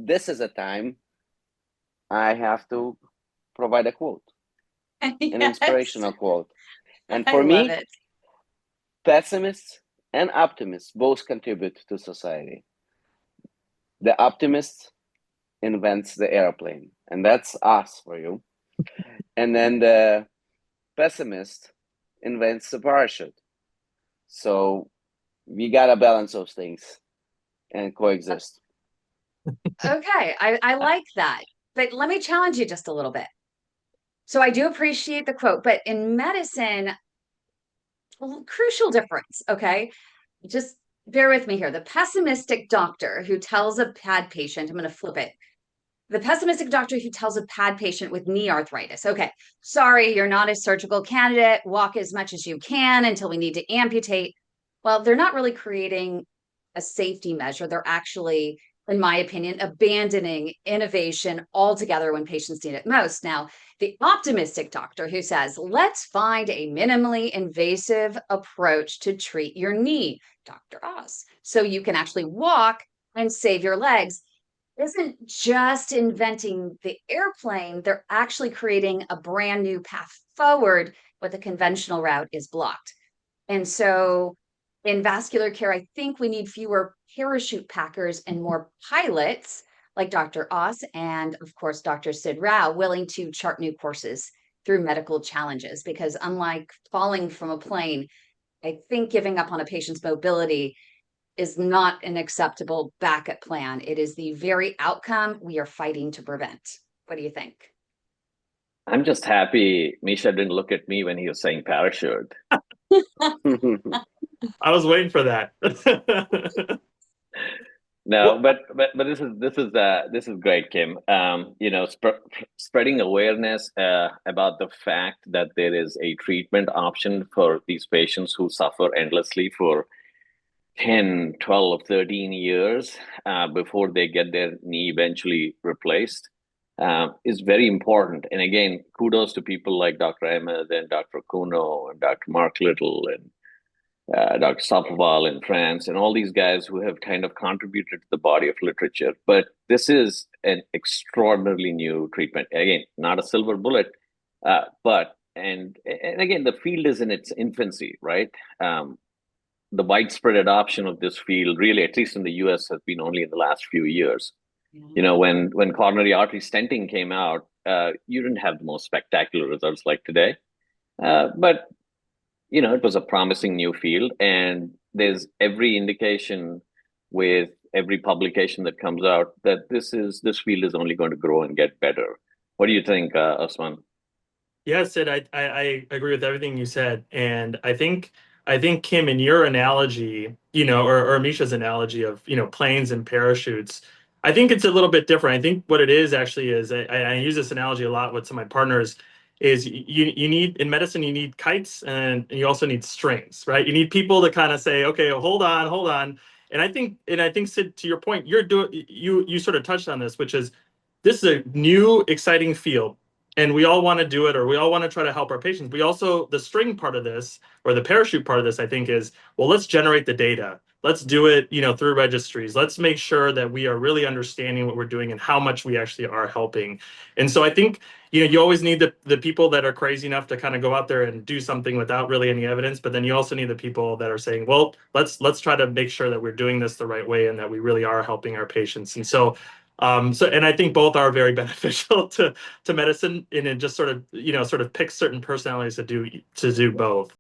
this is a time I have to provide a quote, an inspirational quote. And for love me, it. pessimists and optimists both contribute to society. The optimist invents the airplane, and that's us for you. And then the pessimist invents the parachute. So we gotta balance those things and coexist. Okay, I like that. But let me challenge you just a little bit. So I do appreciate the quote, but in medicine, crucial difference, okay? Just bear with me here. The pessimistic doctor who tells a PAD patient, I'm going to flip it. The pessimistic doctor who tells a PAD patient with knee arthritis, okay, sorry, you're not a surgical candidate. Walk as much as you can until we need to amputate. Well, they're not really creating a safety measure. They're actually, in my opinion, abandoning innovation altogether when patients need it most. Now, the optimistic doctor who says, let's find a minimally invasive approach to treat your knee, Dr. Oz, so you can actually walk and save your legs, isn't just inventing the airplane, they're actually creating a brand new path forward where the conventional route is blocked. And so in vascular care, I think we need fewer parachute packers and more pilots like Dr. Oz and, of course, Dr. Sid Rao, willing to chart new courses through medical challenges. Because unlike falling from a plane, I think giving up on a patient's mobility is not an acceptable backup plan. It is the very outcome we are fighting to prevent. What do you think? I'm just happy Misha didn't look at me when he was saying parachute. I was waiting for that. No, but this is great, Kim. Spreading awareness about the fact that there is a treatment option for these patients who suffer endlessly for 10, 12, 13 years before they get their knee eventually replaced is very important. And again, kudos to people like Dr. Ahmed and Dr. Kuno and Dr. Mark Little and Dr. Sapoval in France, and all these guys who have kind of contributed to the body of literature. But this is an extraordinarily new treatment. Again, not a silver bullet, and again, the field is in its infancy, right? The widespread adoption of this field, really, at least in the US, has been only in the last few years. Yeah. When coronary artery stenting came out, you didn't have the most spectacular results like today. But it was a promising new field, and there's every indication with every publication that comes out that this field is only going to grow and get better. What do you think, Osman? Yes, Sid, I agree with everything you said, and I think Kim, in your analogy, or Misha's analogy of planes and parachutes, I think it's a little bit different. I think what it is actually is I use this analogy a lot with some of my partners. Is you need in medicine, you need kites and you also need strings, right? You need people to kind of say, okay, hold on. And I think Sid, to your point, you sort of touched on this, which is this is a new exciting field and we all want to do it, or we all want to try to help our patients. We also, the string part of this, or the parachute part of this, I think is, well, let's generate the data. Let's do it, through registries. Let's make sure that we are really understanding what we're doing and how much we actually are helping. And so I think, you always need the people that are crazy enough to kind of go out there and do something without really any evidence. But then you also need the people that are saying, well, let's try to make sure that we're doing this the right way and that we really are helping our patients. And so, and I think both are very beneficial to medicine, and it just sort of picks certain personalities to do both.